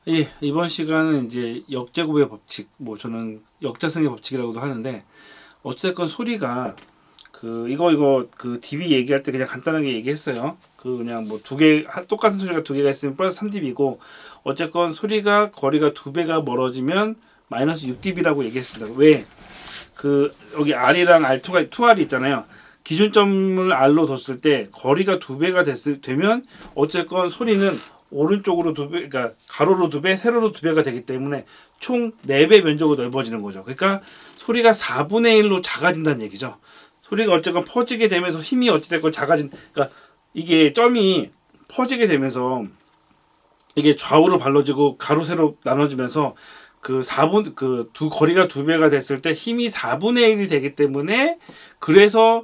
예, 이번 시간은 이제 역제곱의 법칙, 뭐 저는 역자승의 법칙이라고도 하는데 어쨌건 소리가 이거 그 dB 얘기할 때 그냥 간단하게 얘기했어요. 그 그냥 뭐 두 개 똑같은 소리가 두 개가 있으면 플러스 3dB고 어쨌건 소리가 거리가 두 배가 멀어지면 마이너스 6dB라고 얘기했습니다. 왜? 그 여기 R이랑 R2가 2R이 있잖아요. 기준점을 R로 뒀을 때 거리가 두 배가 되면 어쨌건 소리는 오른쪽으로 두 배, 그러니까 가로로 두 배, 세로로 두 배가 되기 때문에 총 4배 면적으로 넓어지는 거죠. 그러니까 소리가 4분의 1로 작아진다는 얘기죠. 소리가 어쨌건 퍼지게 되면서 힘이 어찌됐건 그러니까 이게 점이 퍼지게 되면서 이게 좌우로 발라지고 가로 세로 나눠지면서 두 거리가 두 배가 됐을 때 힘이 4분의 1이 되기 때문에 그래서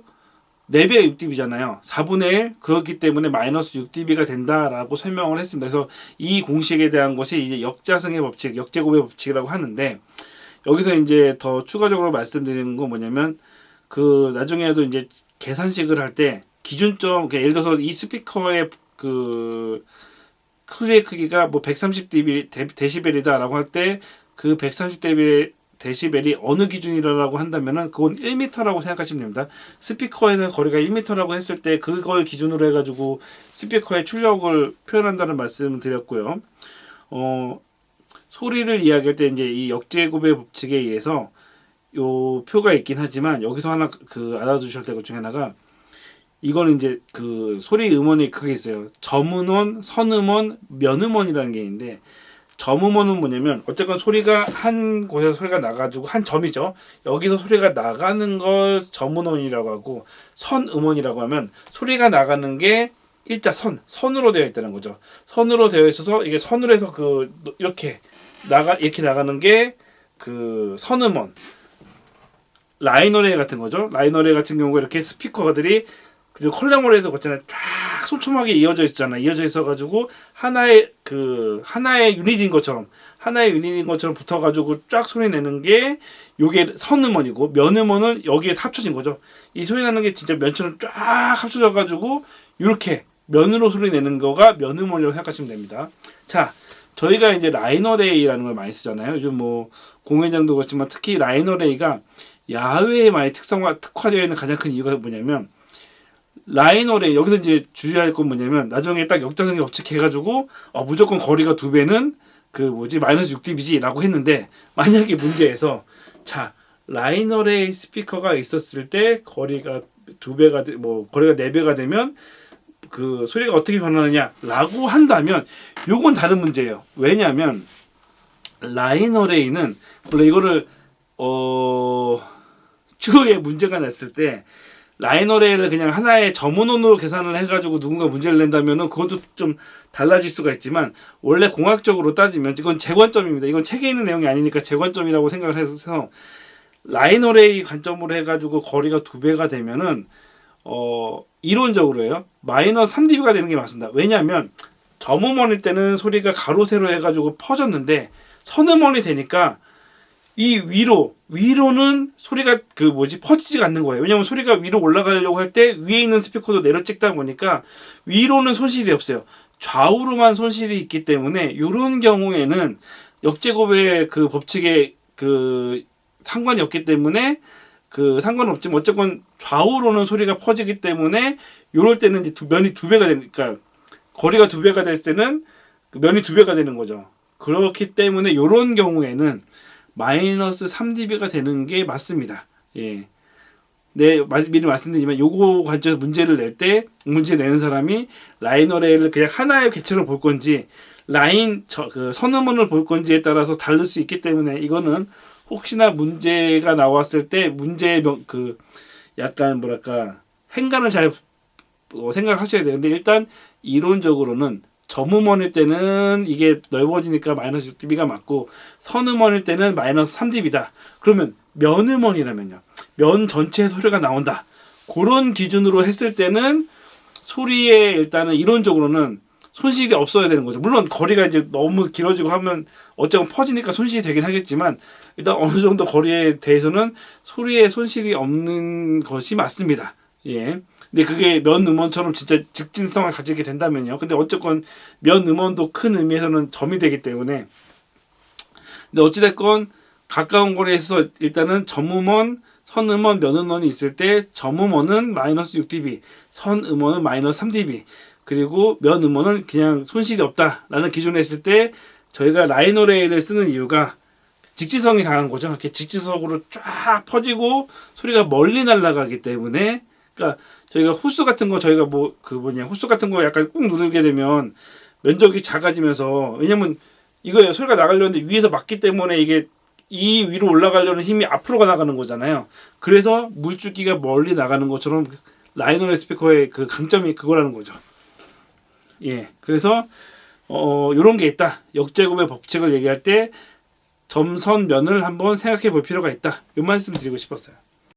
4배가 6dB잖아요. 4분의 1 그렇기 때문에 마이너스 6dB가 된다라고 설명을 했습니다. 그래서 이 공식에 대한 것이 이제 역자승의 법칙, 역제곱의 법칙이라고 하는데 여기서 이제 더 추가적으로 말씀드리는 건 뭐냐면 나중에도 이제 계산식을 할 때 기준점 예를 들어서 이 스피커의 소리의 크기가 뭐 130dB 데시벨이다라고 할 때 그 130dB 데시벨이 어느 기준이라고 한다면은 그건 1m라고 생각하시면 됩니다. 스피커에서 거리가 1m라고 했을 때 그걸 기준으로 해가지고 스피커의 출력을 표현한다는 말씀을 드렸고요. 소리를 이야기할 때 이제 이 역제곱의 법칙에 의해서 요 표가 있긴 하지만 여기서 하나 알아두셔야 될 것 중에 하나가 이거는 이제 소리 음원이 그게 있어요. 점음원, 선음원, 면음원이라는 게 있는데 점음원은 뭐냐면 어쨌건 소리가 한 곳에서 소리가 나가지고 한 점이죠. 여기서 소리가 나가는 걸 점음원이라고 하고 선음원이라고 하면 소리가 나가는 게 일자 선으로 되어 있다는 거죠. 선으로 되어 있어서 이게 선으로 해서 이렇게 나가는 게 선음원. 라인 어레이 같은 거죠. 라인 어레이 같은 경우에 이렇게 스피커들이 그리고 컬럼 어레이도 그렇잖아요. 쫙 촘촘하게 이어져 있잖아요. 이어져 있어가지고 하나의 유닛인 것처럼 붙어가지고 쫙 소리 내는 게 요게 선음원이고 면음원은 여기에 합쳐진 거죠. 이 소리 나는 게 진짜 면처럼 쫙 합쳐져가지고 이렇게 면으로 소리 내는 거가 면음원이라고 생각하시면 됩니다. 자, 저희가 이제 라인 어레이라는 걸 많이 쓰잖아요. 요즘 뭐 공연장도 그렇지만 특히 라인 어레이가 야외에 많이 특화되어 있는 가장 큰 이유가 뭐냐면 라인 어레이 여기서 이제 주의할 건 뭐냐면 나중에 딱 역자승의 법칙 해가지고 무조건 거리가 두 배는 마이너스 6dB지라고 했는데 만약에 문제에서 자 라인 어레이 스피커가 있었을 때 거리가 거리가 4배가 되면 소리가 어떻게 변하느냐라고 한다면 요건 다른 문제예요. 왜냐하면 라인 어레이는 원래 이거를 추후에 문제가 났을 때 라인 어레이를 그냥 하나의 점원원으로 계산을 해가지고 누군가 문제를 낸다면은 그것도 좀 달라질 수가 있지만 원래 공학적으로 따지면 이건 재관점입니다. 이건 책에 있는 내용이 아니니까 재관점이라고 생각을 해서 라인 어레이 관점으로 해가지고 거리가 두 배가 되면은 이론적으로요 마이너스 3dB가 되는 게 맞습니다. 왜냐하면 점음원일 때는 소리가 가로 세로 해가지고 퍼졌는데 선음원이 되니까 이 위로는 소리가 퍼지지가 않는 거예요. 왜냐하면 소리가 위로 올라가려고 할 때 위에 있는 스피커도 내려 찍다 보니까 위로는 손실이 없어요. 좌우로만 손실이 있기 때문에 이런 경우에는 역제곱의 법칙에 상관이 없기 때문에 상관없지만 어쨌건 좌우로는 소리가 퍼지기 때문에 이럴 때는 이제 면이 두 배가 되니까 거리가 두 배가 됐을 때는 면이 두 배가 되는 거죠. 그렇기 때문에 이런 경우에는 마이너스 3dB가 되는 게 맞습니다. 예. 미리 말씀드리지만 요거 관점에서 문제를 낼 때 문제 내는 사람이 라인 어레이를 그냥 하나의 개체로 볼 건지 선음원을 볼 건지에 따라서 다를 수 있기 때문에 이거는 혹시나 문제가 나왔을 때 약간 행간을 잘 생각하셔야 되는데 일단 이론적으로는 점음원일 때는 이게 넓어지니까 마이너스 6dB가 맞고 선음원일 때는 마이너스 3dB다. 그러면 면음원이라면요. 면 전체에 소리가 나온다. 그런 기준으로 했을 때는 소리에 일단은 이론적으로는 손실이 없어야 되는 거죠. 물론 거리가 이제 너무 길어지고 하면 어쨌든 퍼지니까 손실이 되긴 하겠지만 일단 어느 정도 거리에 대해서는 소리에 손실이 없는 것이 맞습니다. 예. 근데 그게 면 음원처럼 진짜 직진성을 가지게 된다면요. 근데 어쨌건 면 음원도 큰 의미에서는 점이 되기 때문에. 근데 어찌됐건 가까운 거리에서 일단은 점음원, 선음원, 면음원이 있을 때 점음원은 마이너스 6dB, 선음원은 마이너스 3dB, 그리고 면음원은 그냥 손실이 없다라는 기준을 했을 때 저희가 라이노레일을 쓰는 이유가 직지성이 강한 거죠. 이렇게 직지성으로 쫙 퍼지고 소리가 멀리 날아가기 때문에. 그러니까 저희가 호스 같은 거 저희가 호스 같은 거 약간 꾹 누르게 되면 면적이 작아지면서, 왜냐면 이거예요. 소리가 나가려는데 위에서 막기 때문에 이게 이 위로 올라가려는 힘이 앞으로가 나가는 거잖아요. 그래서 물줄기가 멀리 나가는 것처럼 라이너레일 스피커의 그 강점이 그거라는 거죠. 예, 그래서 요런 게 있다. 역제곱의 법칙을 얘기할 때 점선면을 한번 생각해 볼 필요가 있다. 이 말씀 드리고 싶었어요.